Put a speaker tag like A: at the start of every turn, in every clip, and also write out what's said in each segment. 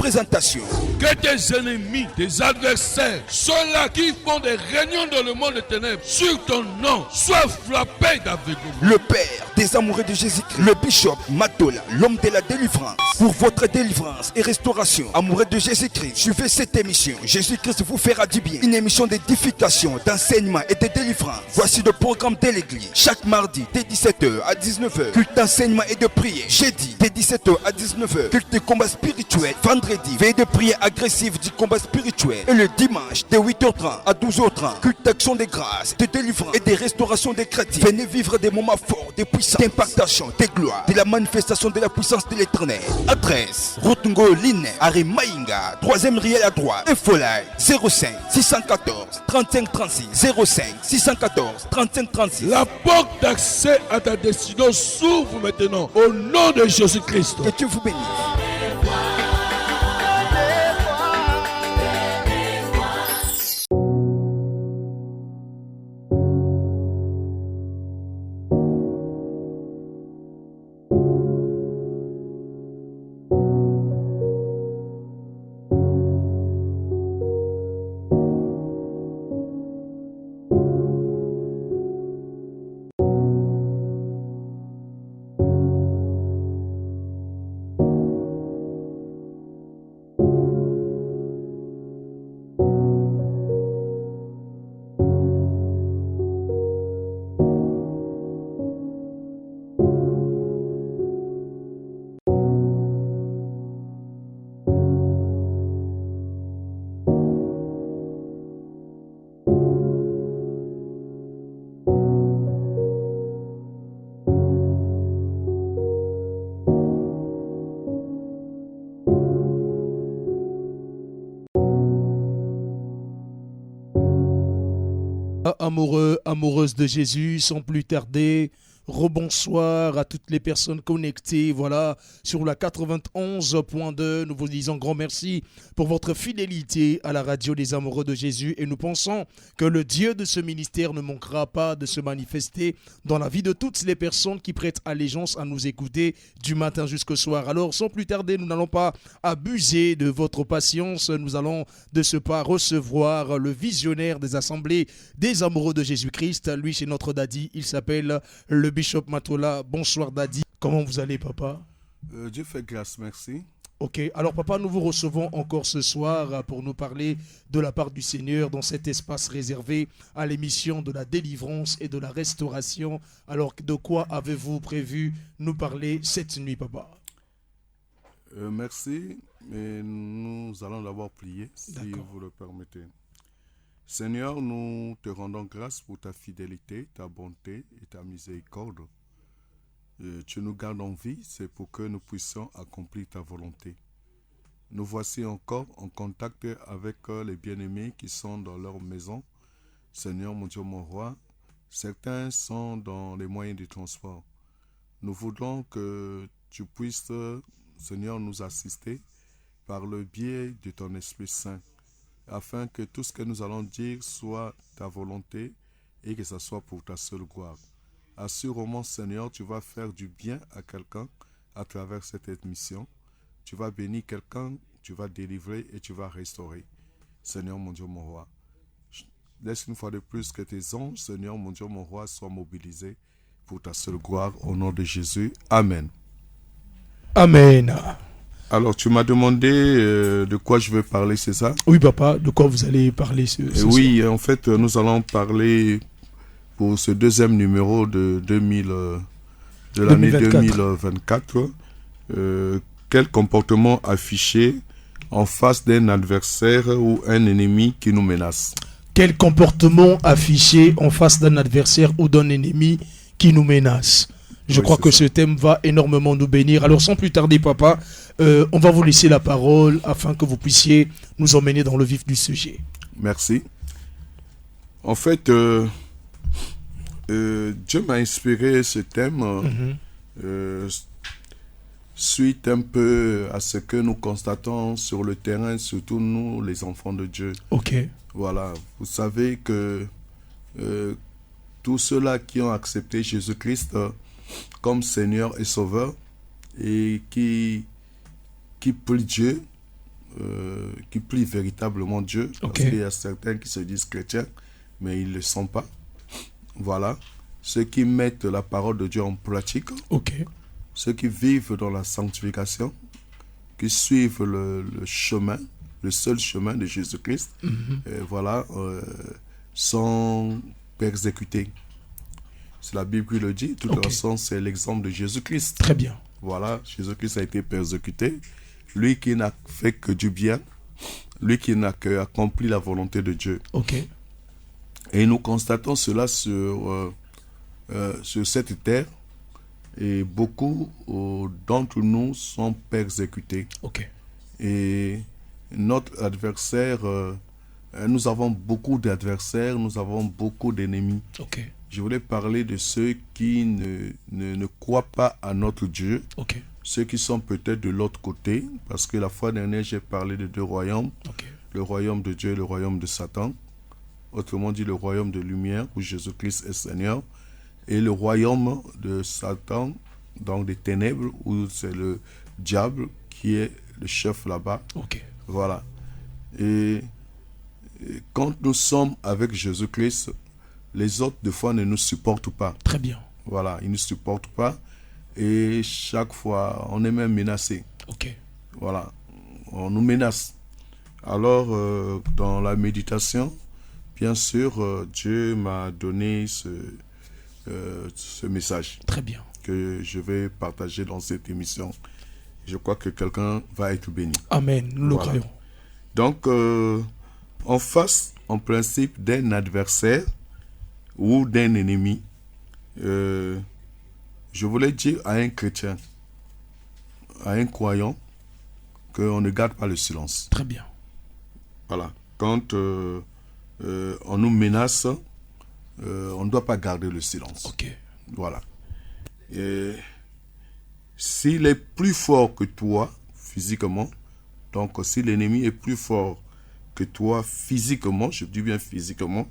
A: présentation.
B: Que tes ennemis, tes adversaires, ceux-là qui font des réunions dans le monde des ténèbres, sur ton nom, soient frappés d'aveuglement.
A: Le Père des amoureux de Jésus-Christ, le Bishop Matola, l'homme de la délivrance. Pour votre délivrance et restauration, amoureux de Jésus-Christ, suivez cette émission. Jésus-Christ vous fera du bien. Une émission d'édification, d'enseignement et de délivrance. Voici le programme de l'église. Chaque mardi, dès 17h à 19h, culte d'enseignement et de prière. Jeudi, dès 17h à 19h, culte de combat spirituel. Vendredi, veille de prière agressive du combat spirituel. Et le dimanche, de 8h30 à 12h30, culte d'action des grâces, de délivrance et de restauration des chrétiens. Venez vivre des moments forts, des puissances, d'impactation, des gloires, de la manifestation de la puissance de l'éternel. Adresse, Rotungo Line, Ari Maïnga, 3e riel à droite. Infolai, 05 614 35 36, 05 614 35 36.
B: La porte d'accès à ta destination s'ouvre maintenant au nom de Jésus-Christ.
A: Que Dieu vous bénisse.
C: Amoureux, amoureuses de Jésus, sans plus tarder, rebonsoir à toutes les personnes connectées, voilà, sur la 91.2. Nous vous disons grand merci pour votre fidélité à la radio des amoureux de Jésus et nous pensons que le Dieu de ce ministère ne manquera pas de se manifester dans la vie de toutes les personnes qui prêtent allégeance à nous écouter du matin jusqu'au soir. Alors, sans plus tarder, nous n'allons pas abuser de votre patience. Nous allons de ce pas recevoir le visionnaire des assemblées des amoureux de Jésus-Christ. Lui, c'est notre daddy. Il s'appelle le Bishop Matola. Bonsoir daddy. Comment vous allez papa?
D: Dieu fait grâce, merci.
C: Ok, alors papa, nous vous recevons encore ce soir pour nous parler de la part du Seigneur dans cet espace réservé à l'émission de la délivrance et de la restauration. Alors de quoi avez-vous prévu nous parler cette nuit papa?
D: Merci, mais nous allons d'abord prier si vous le permettez. Seigneur, nous te rendons grâce pour ta fidélité, ta bonté et ta miséricorde. Tu nous gardes en vie, c'est pour que nous puissions accomplir ta volonté. Nous voici encore en contact avec les bien-aimés qui sont dans leur maison. Seigneur, mon Dieu, mon roi, certains sont dans les moyens de transport. Nous voulons que tu puisses, Seigneur, nous assister par le biais de ton Esprit Saint, afin que tout ce que nous allons dire soit ta volonté et que ce soit pour ta seule gloire. Assurément, Seigneur, tu vas faire du bien à quelqu'un à travers cette émission. Tu vas bénir quelqu'un, tu vas délivrer et tu vas restaurer. Seigneur, mon Dieu, mon roi. Laisse une fois de plus que tes anges, Seigneur, mon Dieu, mon roi, soient mobilisés pour ta seule gloire. Au nom de Jésus. Amen.
C: Amen.
D: Alors, tu m'as demandé de quoi je vais parler, c'est ça?
C: Oui, papa, de quoi vous allez parler ce soir?
D: Oui, en fait, nous allons parler pour ce deuxième numéro de l'année 2024. Quel comportement afficher en face d'un adversaire ou un ennemi qui nous menace?
C: Quel comportement afficher en face d'un adversaire ou d'un ennemi qui nous menace? Je crois que ce thème va énormément nous bénir. Alors sans plus tarder papa, on va vous laisser la parole afin que vous puissiez nous emmener dans le vif du sujet.
D: Merci. En fait, Dieu m'a inspiré ce thème suite un peu à ce que nous constatons sur le terrain, surtout nous, les enfants de Dieu.
C: Ok.
D: Voilà, vous savez que tous ceux-là qui ont accepté Jésus-Christ comme Seigneur et Sauveur et qui prient Dieu, qui plient véritablement Dieu. Parce
C: Ok.
D: qu'il y a certains qui se disent chrétiens, mais ils ne le sont pas. Voilà. Ceux qui mettent la parole de Dieu en pratique,
C: Ok.
D: ceux qui vivent dans la sanctification, qui suivent le chemin, le seul chemin de Jésus-Christ, voilà, sont persécutés. C'est la Bible qui le dit. De toute
C: Ok.
D: façon, c'est l'exemple de Jésus-Christ.
C: Très bien.
D: Voilà, Jésus-Christ a été persécuté. Lui qui n'a fait que du bien, lui qui n'a qu'accompli la volonté de Dieu.
C: Ok.
D: Et nous constatons cela sur cette terre. Et beaucoup d'entre nous sont persécutés.
C: Ok.
D: Et notre adversaire, nous avons beaucoup d'adversaires, nous avons beaucoup d'ennemis.
C: Ok.
D: Je voulais parler de ceux qui ne croient pas à notre Dieu,
C: Ok.
D: ceux qui sont peut-être de l'autre côté, parce que la fois dernière, j'ai parlé de deux royaumes,
C: Ok.
D: le royaume de Dieu et le royaume de Satan, autrement dit le royaume de lumière, où Jésus-Christ est Seigneur, et le royaume de Satan, donc des ténèbres, où c'est le diable qui est le chef là-bas.
C: Ok.
D: Voilà. Et quand nous sommes avec Jésus-Christ, les autres, des fois, ne nous supportent pas.
C: Très bien.
D: Voilà, ils ne supportent pas. Et chaque fois, on est même menacé.
C: Ok.
D: Voilà, on nous menace. Alors, dans la méditation, bien sûr, Dieu m'a donné ce message
C: Très bien.
D: que je vais partager dans cette émission. Je crois que quelqu'un va être béni.
C: Amen. Nous le
D: Voilà.
C: croyons.
D: Donc, en face, en principe, d'un adversaire ou d'un ennemi, je voulais dire à un chrétien, à un croyant, qu'on ne garde pas le silence.
C: Très bien.
D: Voilà. Quand on nous menace, on ne doit pas garder le silence.
C: Ok.
D: Voilà. Et s'il est plus fort que toi physiquement, donc si l'ennemi est plus fort que toi physiquement, je dis bien physiquement,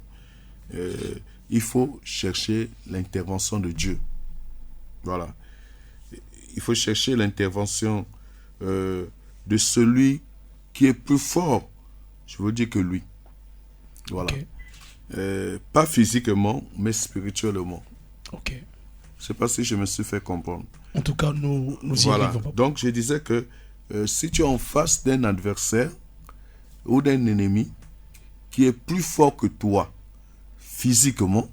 D: il faut chercher l'intervention de Dieu. Voilà. Il faut chercher l'intervention de celui qui est plus fort, je veux dire, que lui. Voilà.
C: Ok.
D: Pas physiquement, mais spirituellement.
C: Ok.
D: Je ne sais pas si je me suis fait comprendre.
C: En tout cas, nous y
D: Voilà.
C: arrivons. Papa.
D: Donc, je disais que si tu es en face d'un adversaire ou d'un ennemi qui est plus fort que toi physiquement,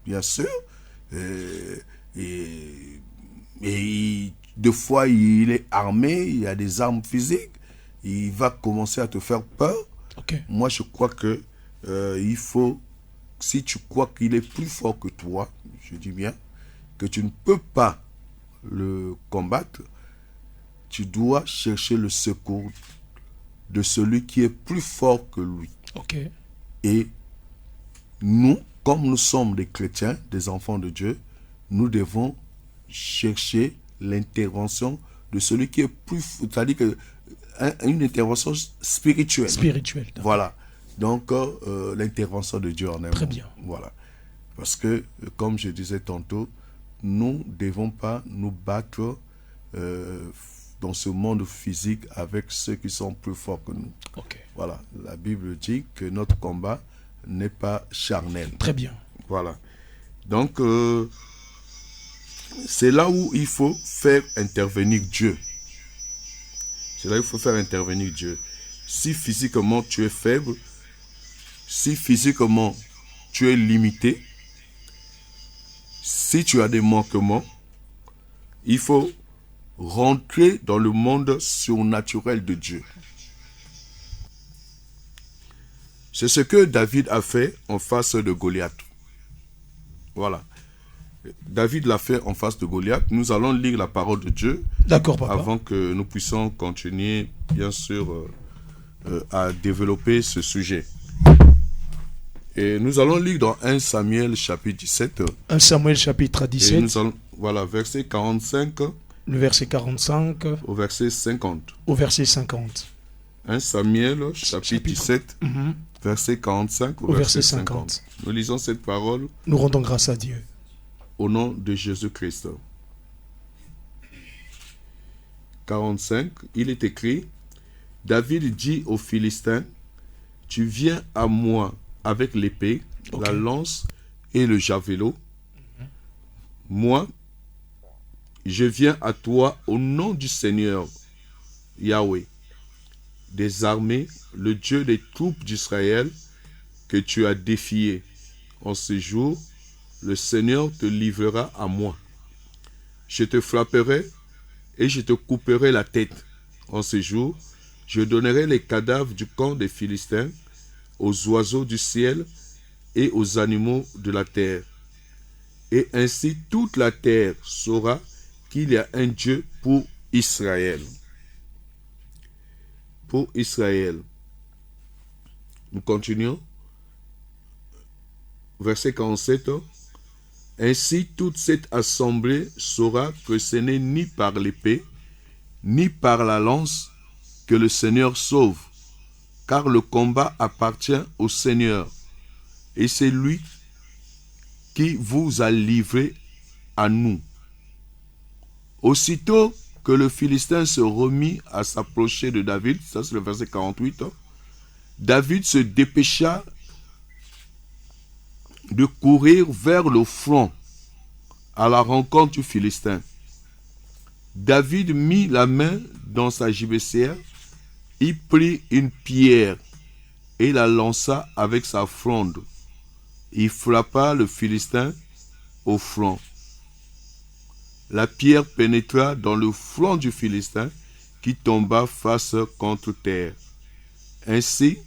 D: bien sûr, et des fois, il est armé, il a des armes physiques, il va commencer à te faire peur.
C: Ok.
D: Moi, je crois que il faut, si tu crois qu'il est plus fort que toi, je dis bien, que tu ne peux pas le combattre, tu dois chercher le secours de celui qui est plus fort que lui.
C: Ok.
D: Et nous, comme nous sommes des chrétiens, des enfants de Dieu, nous devons chercher l'intervention de celui qui est plus, c'est-à-dire que une intervention spirituelle.
C: Spirituel. d'accord.
D: Voilà. Donc, l'intervention de Dieu en elle.
C: Très bien.
D: Voilà. Parce que, comme je disais tantôt, nous ne devons pas nous battre dans ce monde physique avec ceux qui sont plus forts que nous.
C: Ok.
D: Voilà. La Bible dit que notre combat n'est pas charnel.
C: Très bien.
D: Voilà. Donc, c'est là où il faut faire intervenir Dieu. C'est là où il faut faire intervenir Dieu. Si physiquement tu es faible, si physiquement tu es limité, si tu as des manquements, il faut rentrer dans le monde surnaturel de Dieu. C'est ce que David a fait en face de Goliath. Voilà. David l'a fait en face de Goliath. Nous allons lire la parole de Dieu
C: D'accord, papa.
D: avant que nous puissions continuer, bien sûr, à développer ce sujet. Et nous allons lire dans 1 Samuel chapitre 17.
C: 1 Samuel chapitre
D: Et
C: 17,
D: nous allons, voilà, verset 45
C: le verset 45
D: au verset 50.
C: au verset 50.
D: 1 Samuel chapitre 17,
C: Mhm.
D: verset 45 au verset 50. Nous lisons cette parole
C: Nous rendons grâce à Dieu.
D: au nom de Jésus-Christ. 45, il est écrit: David dit aux Philistins, tu viens à moi avec l'épée, la lance et le javelot. Moi, je viens à toi au nom du Seigneur, Yahweh, des armées, le Dieu des troupes d'Israël, que tu as défié. En ce jour, le Seigneur te livrera à moi. Je te frapperai et je te couperai la tête. En ce jour, je donnerai les cadavres du camp des Philistins aux oiseaux du ciel et aux animaux de la terre. Et ainsi toute la terre saura qu'il y a un Dieu pour Israël. Pour Israël. Nous continuons. Verset 47. Ainsi toute cette assemblée saura que ce n'est ni par l'épée, ni par la lance que le Seigneur sauve, car le combat appartient au Seigneur, et c'est lui qui vous a livré à nous. Aussitôt que le Philistin se remit à s'approcher de David, ça c'est le verset 48, David se dépêcha de courir vers le front à la rencontre du Philistin. David mit la main dans sa gibecière, il prit une pierre et la lança avec sa fronde. Il frappa le Philistin au front. La pierre pénétra dans le front du Philistin qui tomba face contre terre. Ainsi,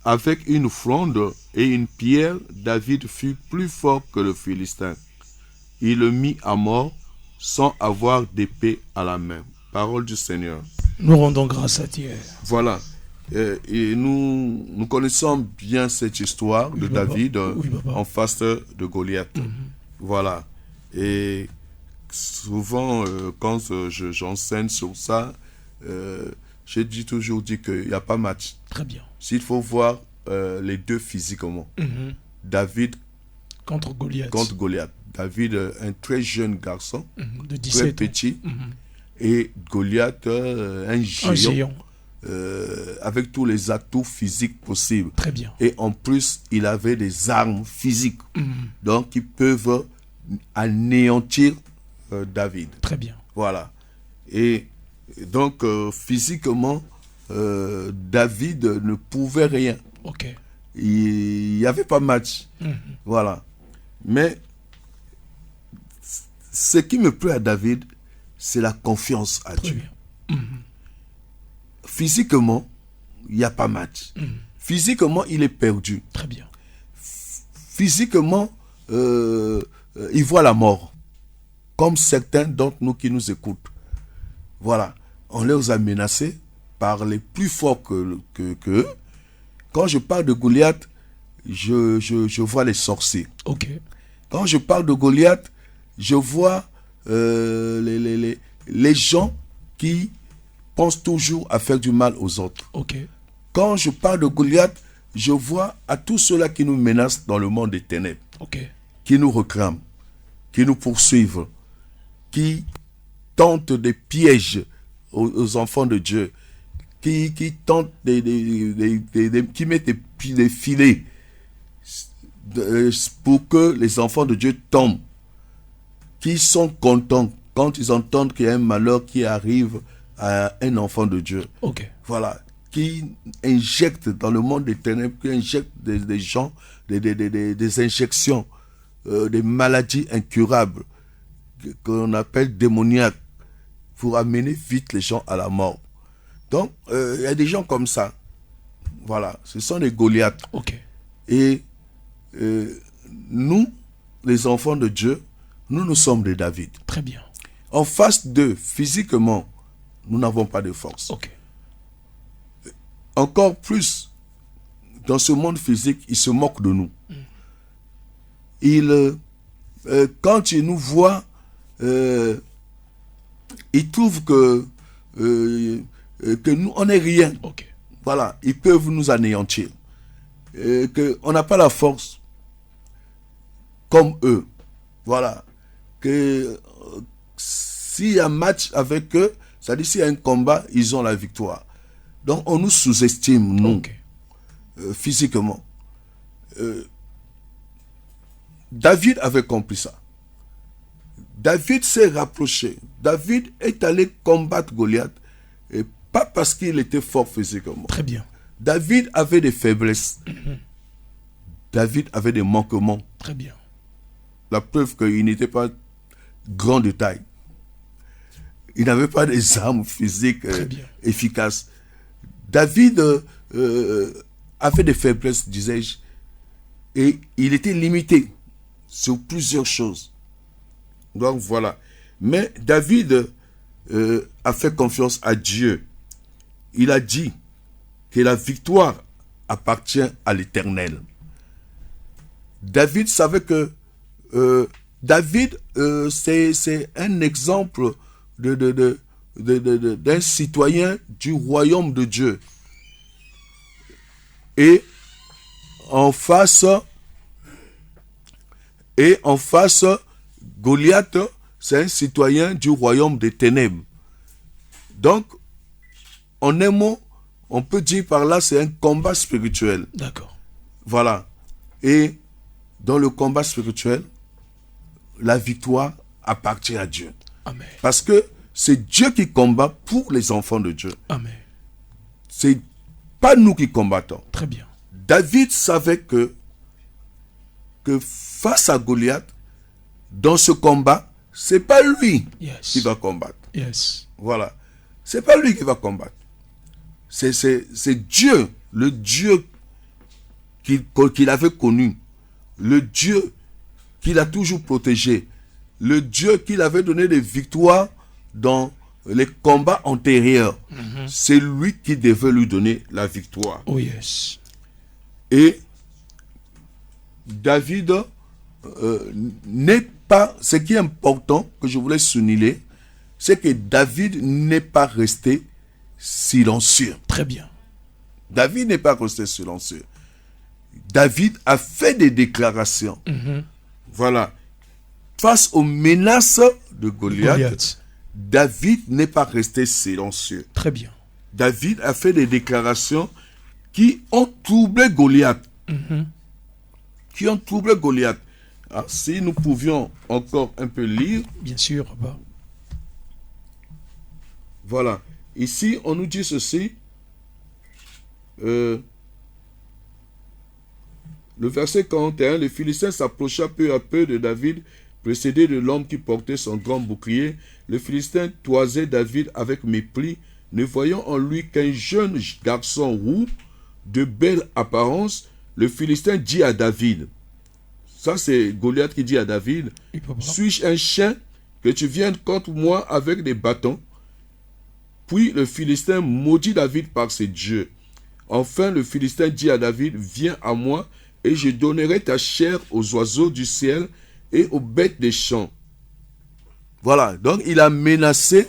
D: avec une fronde et une pierre, David fut plus fort que le Philistin. Il le mit à mort sans avoir d'épée à la main. Parole du Seigneur.
C: Nous rendons grâce à Dieu.
D: Voilà. Et nous connaissons bien cette histoire de David en face de Goliath. Voilà. Et souvent, quand j'enseigne sur ça, j'ai toujours dit qu'il n'y a pas match.
C: Très bien.
D: S'il faut voir les deux physiquement, David
C: contre Goliath.
D: David, un très jeune garçon,
C: de 17
D: très petit, et Goliath, un géant. Avec tous les atouts physiques possibles.
C: Très bien.
D: Et en plus, il avait des armes physiques. Donc, qui peuvent anéantir David.
C: Très bien.
D: Voilà. Et donc, physiquement, David ne pouvait rien.
C: Ok.
D: Il n'y avait pas match. Voilà. Mais ce qui me plaît à David, c'est la confiance à Dieu. Physiquement, il n'y a pas match. Physiquement, il est perdu.
C: Très bien.
D: Physiquement, il voit la mort. Comme certains d'entre nous qui nous écoutent. Voilà. On les a menacés par les plus forts qu'eux. Quand je parle de Goliath, je vois les sorciers.
C: Ok.
D: Quand je parle de Goliath, je vois les gens qui pensent toujours à faire du mal aux autres.
C: Okay.
D: Quand je parle de Goliath, je vois à tous ceux-là qui nous menacent dans le monde des ténèbres, qui nous réclament, qui nous poursuivent, qui tentent des pièges aux enfants de Dieu, qui tentent qui mettent des filets pour que les enfants de Dieu tombent, qui sont contents quand ils entendent qu'il y a un malheur qui arrive à un enfant de Dieu. Voilà. Qui injectent dans le monde des ténèbres, qui injectent des gens, des injections, des maladies incurables, qu'on appelle démoniaques, pour amener vite les gens à la mort. Donc, il y a des gens comme ça. Voilà. Ce sont des Goliaths. Et nous, les enfants de Dieu, nous sommes des David.
C: Très bien.
D: En face d'eux, physiquement, nous n'avons pas de force. Encore plus, dans ce monde physique, ils se moquent de nous. Quand ils nous voient, ils trouvent que nous, on n'est rien. Voilà, ils peuvent nous anéantir. Qu'on n'a pas la force comme eux. Voilà. Que s'il y a un match avec eux, c'est-à-dire s'il y a un combat, ils ont la victoire. Donc on nous sous-estime, nous,
C: Ok.
D: physiquement. David avait compris ça. David s'est rapproché. David est allé combattre Goliath, et pas parce qu'il était fort physiquement.
C: Très bien.
D: David avait des faiblesses. David avait des manquements.
C: Très bien.
D: La preuve qu'il n'était pas grand de taille. Il n'avait pas des armes physiques efficaces. David avait des faiblesses, disais-je, et il était limité sur plusieurs choses. Donc voilà. Mais David a fait confiance à Dieu. Il a dit que la victoire appartient à l'Éternel. David savait que David, c'est un exemple d'un citoyen du royaume de Dieu. Et en face, Goliath, c'est un citoyen du royaume des ténèbres. Donc, en un mot, on peut dire par là, c'est un combat spirituel.
C: D'accord.
D: Voilà. Et dans le combat spirituel, la victoire appartient à Dieu.
C: Amen.
D: Parce que c'est Dieu qui combat pour les enfants de Dieu.
C: Amen.
D: C'est pas nous qui combattons.
C: Très bien.
D: David savait que face à Goliath, dans ce combat, c'est pas lui qui va combattre.
C: Yes.
D: Voilà. C'est pas lui qui va combattre. C'est Dieu, le Dieu qu'il avait connu, le Dieu qu'il a toujours protégé, le Dieu qu'il avait donné des victoires dans les combats antérieurs. C'est lui qui devait lui donner la victoire.
C: Oh yes.
D: Et David n'est pas... Ce qui est important, que je voulais souligner, c'est que David n'est pas resté silencieux.
C: Très bien.
D: David n'est pas resté silencieux. David a fait des déclarations. Voilà. Face aux menaces de Goliath, David n'est pas resté silencieux.
C: Très bien.
D: David a fait des déclarations qui ont troublé Goliath. Qui ont troublé Goliath. Alors, si nous pouvions encore un peu lire.
C: Bien sûr, papa.
D: Voilà. Ici, on nous dit ceci. Le verset 41, le Philistin s'approcha peu à peu de David, précédé de l'homme qui portait son grand bouclier. Le Philistin toisait David avec mépris, ne voyant en lui qu'un jeune garçon roux, de belle apparence. Le Philistin dit à David, ça c'est Goliath qui dit à David, suis-je un chien que tu viennes contre moi avec des bâtons? Puis le Philistin maudit David par ses dieux. Enfin le Philistin dit à David, viens à moi, et je donnerai ta chair aux oiseaux du ciel et aux bêtes des champs. Voilà, donc il a menacé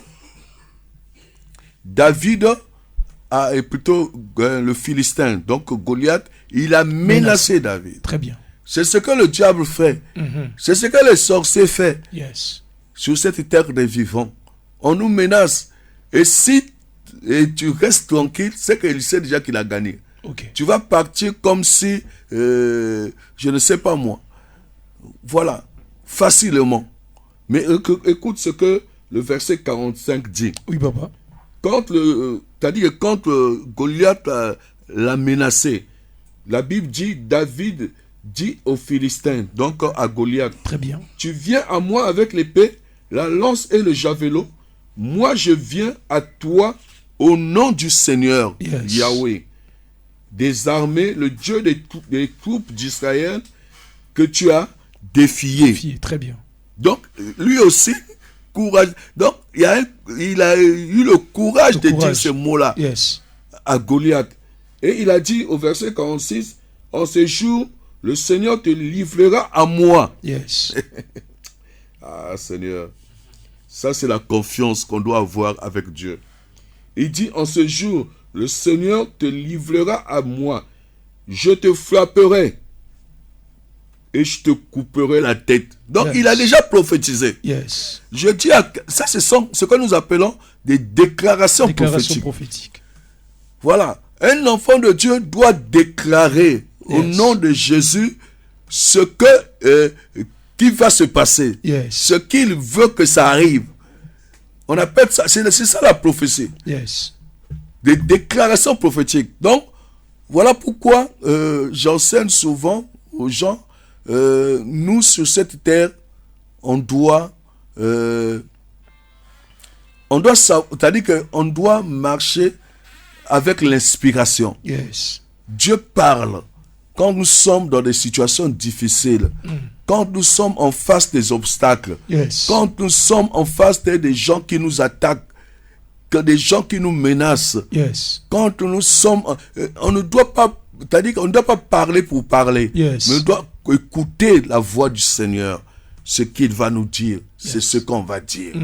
D: David, et plutôt le Philistin, donc Goliath, il a menacé David.
C: Très bien.
D: C'est ce que le diable fait. C'est ce que les sorciers font.
C: Yes.
D: Sur cette terre des vivants. On nous menace. Et si tu restes tranquille, c'est qu'il sait déjà qu'il a gagné.
C: Okay.
D: Tu vas partir comme si, je ne sais pas moi. Voilà, facilement. Mais écoute ce que le verset 45 dit.
C: Oui, papa.
D: C'est-à-dire que quand Goliath l'a menacé, la Bible dit, David dit aux Philistins, donc à Goliath,
C: très bien.
D: Tu viens à moi avec l'épée, la lance et le javelot. Moi, je viens à toi au nom du Seigneur, Yahweh, des armées, le Dieu des troupes d'Israël que tu as défié.
C: Très bien.
D: Donc, lui aussi, courage. Donc, il a eu le courage de dire ces mots-là à Goliath. Et il a dit au verset 46, en ce jour, le Seigneur te livrera à moi.
C: Yes.
D: Ah, Seigneur. Ça, c'est la confiance qu'on doit avoir avec Dieu. Il dit, en ce jour, le Seigneur te livrera à moi. Je te frapperai et je te couperai la tête. Donc, il a déjà prophétisé.
C: Yes.
D: Je dis, ça, ce sont ce que nous appelons des déclarations prophétiques. Voilà. Un enfant de Dieu doit déclarer au nom de Jésus ce qui va se passer. Ce qu'il veut que ça arrive. On appelle ça, c'est ça la prophétie. Des déclarations prophétiques. Donc, voilà pourquoi j'enseigne souvent aux gens, nous sur cette terre, on doit c'est-à-dire qu'on doit marcher avec l'inspiration. Dieu parle quand nous sommes dans des situations difficiles, quand nous sommes en face des obstacles, quand nous sommes en face des gens qui nous attaquent, que des gens qui nous menacent. Quand nous sommes, on ne doit pas, c'est-à-dire qu'on ne doit pas parler pour parler, mais on doit écouter la voix du Seigneur. Ce qu'il va nous dire, c'est ce qu'on va dire.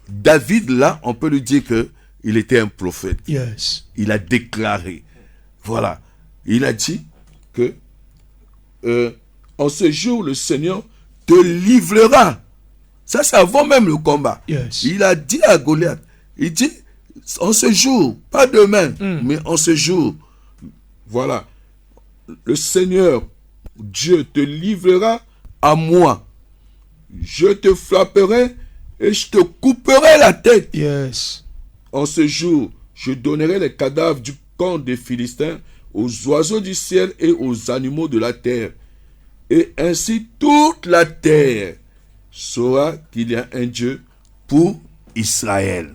D: David, là, on peut lui dire que il était un prophète. Il a déclaré. Voilà. Il a dit que en ce jour, le Seigneur te livrera. Ça, c'est avant même le combat. Il a dit à Goliath, il dit, en ce jour, pas demain, mais en ce jour, voilà, le Seigneur, Dieu te livrera à moi. Je te frapperai et je te couperai la tête. En ce jour, je donnerai les cadavres du camp des Philistins aux oiseaux du ciel et aux animaux de la terre. Et ainsi toute la terre saura qu'il y a un Dieu pour Israël.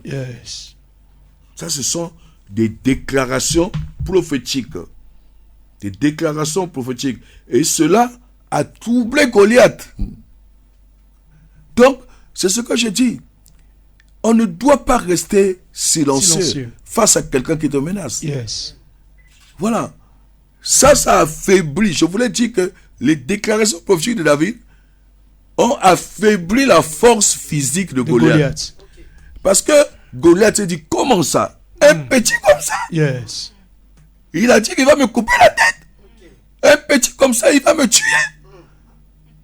D: Ça, ce sont des déclarations prophétiques. Des déclarations prophétiques. Et cela a troublé Goliath. Donc, c'est ce que je dis. On ne doit pas rester silencieux face à quelqu'un qui te menace. Voilà. Ça affaiblit. Je voulais dire que les déclarations prophétiques de David ont affaibli la force physique de Goliath. Parce que Goliath s'est dit, comment ça? Un petit comme ça? Il a dit qu'il va me couper la tête. Un petit comme ça, il va me tuer.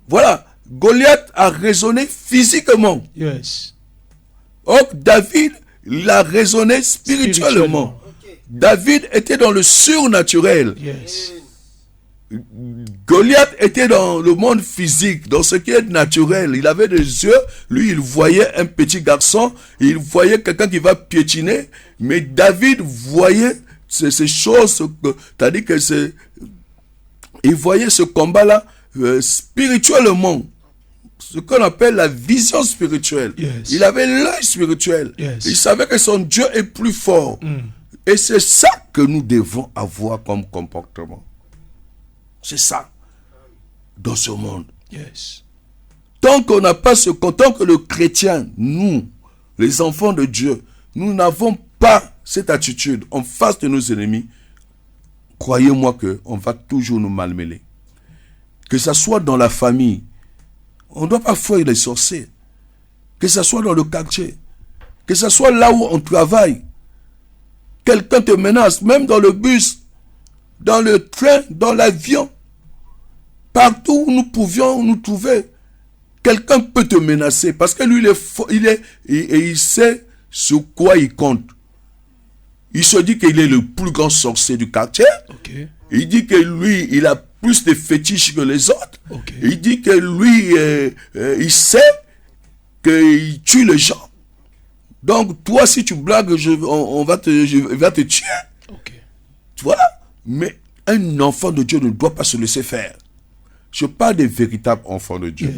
D: Voilà. Goliath a raisonné physiquement. Or, David, il a raisonné spirituellement. David était dans le surnaturel. Goliath était dans le monde physique, dans ce qui est naturel. Il avait des yeux, lui il voyait un petit garçon, il voyait quelqu'un qui va piétiner, mais David voyait ces choses, c'est-à-dire que il voyait ce combat-là spirituellement. Ce qu'on appelle la vision spirituelle. Il avait l'œil spirituel. Il savait que son Dieu est plus fort. Et c'est ça que nous devons avoir comme comportement. C'est ça. Dans ce monde. Tant qu'on n'a pas tant que le chrétien, nous, les enfants de Dieu, nous n'avons pas cette attitude en face de nos ennemis, croyez-moi qu'on va toujours nous malmêler. Que ce soit dans la famille, on ne doit pas fuir les sorciers. Que ce soit dans le quartier. Que ce soit là où on travaille. Quelqu'un te menace, même dans le bus, dans le train, dans l'avion. Partout où nous pouvions nous trouver. Quelqu'un peut te menacer parce que lui, il sait sur quoi il compte. Il se dit qu'il est le plus grand sorcier du quartier. Il dit que lui, il a plus de fétiches que les autres. Il dit que lui, il sait qu'il tue les gens. Donc, toi, si tu blagues, je vais te tuer. Voilà. Mais un enfant de Dieu ne doit pas se laisser faire. Je parle des véritables enfants de Dieu.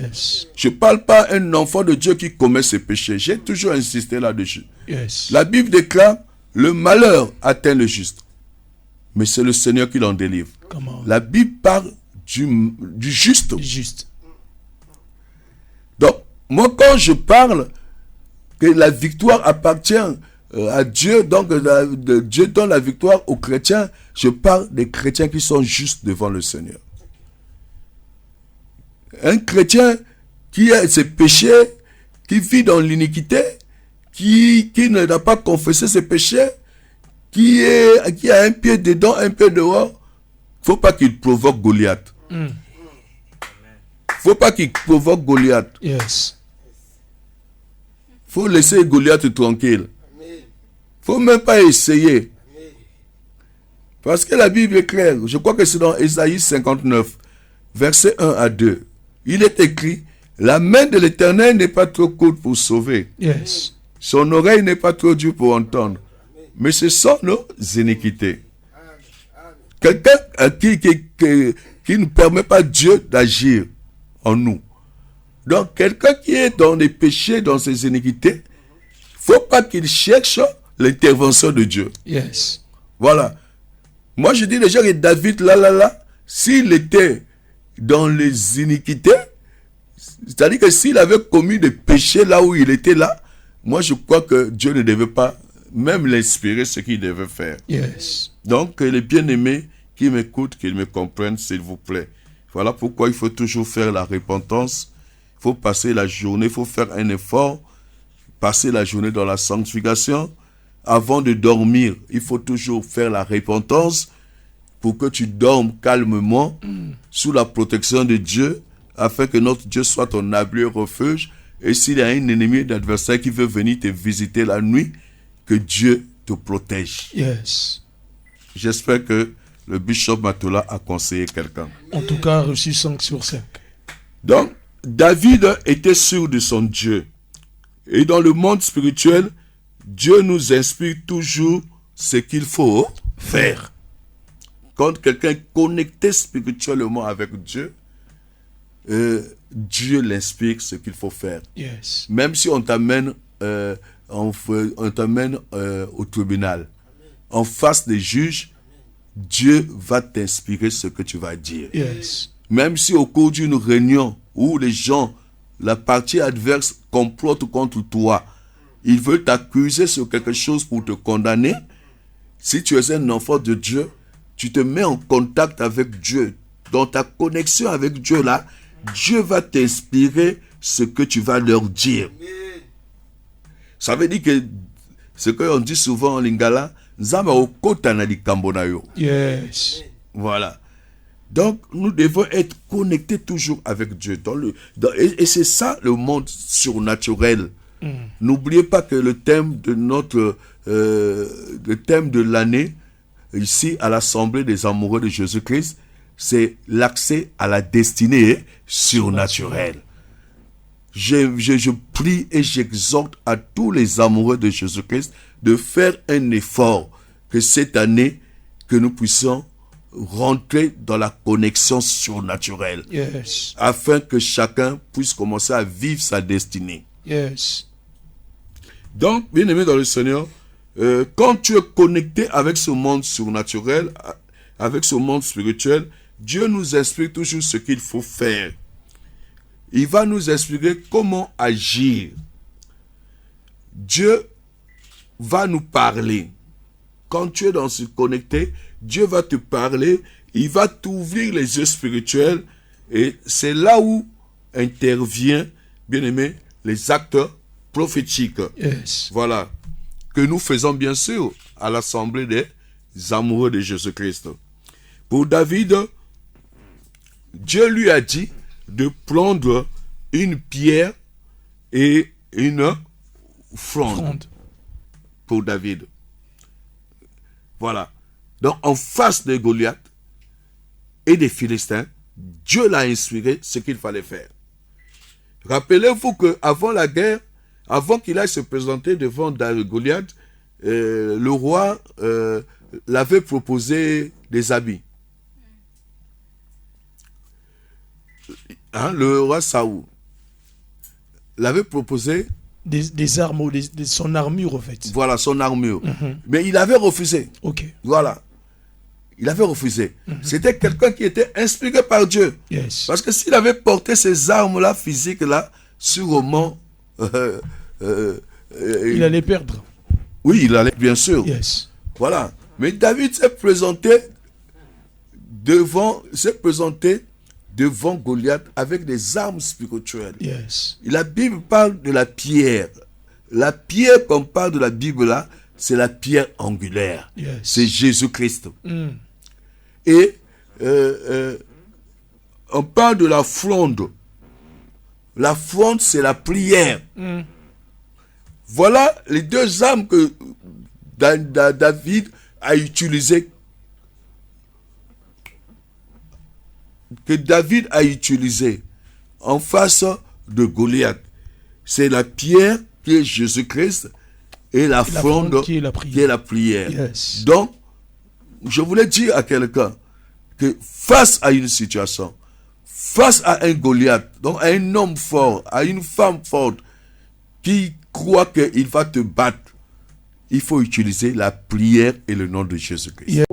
D: Je ne parle pas d'un enfant de Dieu qui commet ses péchés. J'ai toujours insisté là-dessus. La Bible déclare, le malheur atteint le juste. Mais c'est le Seigneur qui l'en délivre. La Bible parle du juste. Donc, moi, quand je parle que la victoire appartient à Dieu, donc Dieu donne la victoire aux chrétiens, je parle des chrétiens qui sont justes devant le Seigneur. Un chrétien qui a ses péchés, qui vit dans l'iniquité, qui n'a pas confessé ses péchés, qui a un pied dedans, un pied dehors, il ne faut pas qu'il provoque Goliath. Il ne faut pas qu'il provoque Goliath. Il faut laisser Goliath tranquille. Il ne faut même pas essayer. Parce que la Bible est claire. Je crois que c'est dans Ésaïe 59, versets 1 à 2. Il est écrit, la main de l'Éternel n'est pas trop courte pour sauver.
C: Yes.
D: Son oreille n'est pas trop dure pour entendre. Mais ce sont nos iniquités. Quelqu'un qui ne permet pas Dieu d'agir en nous. Donc, quelqu'un qui est dans les péchés, dans ses iniquités, il ne faut pas qu'il cherche l'intervention de Dieu.
C: Yes.
D: Voilà. Moi, je dis déjà que David, là, s'il était dans les iniquités, c'est-à-dire que s'il avait commis des péchés là où il était là, moi, je crois que Dieu ne devait pas même l'inspirer ce qu'il devait faire.
C: Yes.
D: Donc, les bien-aimés qui m'écoutent, qu'ils me comprennent, s'il vous plaît. Voilà pourquoi il faut toujours faire la repentance. Il faut passer la journée, il faut faire un effort, passer la journée dans la sanctification. Avant de dormir, il faut toujours faire la repentance pour que tu dormes calmement sous la protection de Dieu, afin que notre Dieu soit ton abri et refuge. Et s'il y a un ennemi, un adversaire qui veut venir te visiter la nuit, que Dieu te protège.
C: Yes.
D: J'espère que le bishop Matola a conseillé quelqu'un.
C: En tout cas, reçu 5 sur 5.
D: Donc, David était sûr de son Dieu. Et dans le monde spirituel, Dieu nous inspire toujours ce qu'il faut faire. Quand quelqu'un est connecté spirituellement avec Dieu, Dieu l'inspire ce qu'il faut faire.
C: Yes.
D: Même si on t'amène au tribunal, en face des juges, Dieu va t'inspirer ce que tu vas dire.
C: Yes.
D: Même si au cours d'une réunion où les gens, la partie adverse complote contre toi, ils veulent t'accuser sur quelque chose pour te condamner, si tu es un enfant de Dieu, tu te mets en contact avec Dieu. Dans ta connexion avec Dieu là, Dieu va t'inspirer ce que tu vas leur dire. Ça veut dire que ce qu'on dit souvent en lingala, Nzamba okota na likambo na yo.
C: Yes.
D: Voilà. Donc, nous devons être connectés toujours avec Dieu. Et c'est ça le monde surnaturel. N'oubliez pas que le thème de l'année, ici à l'Assemblée des amoureux de Jésus-Christ, c'est l'accès à la destinée surnaturelle. Je prie et j'exhorte à tous les amoureux de Jésus-Christ de faire un effort que cette année, que nous puissions rentrer dans la connexion surnaturelle.
C: Yes.
D: Afin que chacun puisse commencer à vivre sa destinée.
C: Yes.
D: Donc, bien aimé dans le Seigneur, quand tu es connecté avec ce monde surnaturel, avec ce monde spirituel, Dieu nous explique toujours ce qu'il faut faire. Il va nous expliquer comment agir. Dieu va nous parler. Quand tu es dans ce connecté, Dieu va te parler, il va t'ouvrir les yeux spirituels et c'est là où intervient, bien aimé, les actes prophétiques.
C: Yes.
D: Voilà. Que nous faisons bien sûr à l'Assemblée des amoureux de Jésus-Christ. Pour David, Dieu lui a dit de prendre une pierre et une fronde pour David. Voilà. Donc, en face de Goliath et des Philistins, Dieu l'a inspiré ce qu'il fallait faire. Rappelez-vous qu'avant la guerre, avant qu'il aille se présenter devant Goliath, le roi l'avait proposé des habits. Le roi Saoul l'avait proposé
C: des armes, son armure en fait.
D: Voilà, son armure. Mais il avait refusé.
C: Ok.
D: Voilà. Il avait refusé. C'était quelqu'un qui était inspiré par Dieu.
C: Yes.
D: Parce que s'il avait porté ces armes-là, physiques-là, sûrement...
C: il allait perdre.
D: Oui, il allait, bien sûr.
C: Yes.
D: Voilà. Mais David s'est présenté devant Goliath avec des armes spirituelles.
C: Yes.
D: La Bible parle de la pierre. La pierre qu'on parle de la Bible là, c'est la pierre angulaire.
C: Yes.
D: C'est Jésus-Christ. Et on parle de la fronde. La fronde, c'est la prière. Voilà les deux armes que David a utilisées que David a utilisé en face de Goliath, c'est la pierre qui est Jésus-Christ et la fronde qui est la prière.
C: Yes.
D: Donc, je voulais dire à quelqu'un que face à une situation, face à un Goliath, donc à un homme fort, à une femme forte qui croit qu'il va te battre, il faut utiliser la prière et le nom de Jésus-Christ.
C: Yes.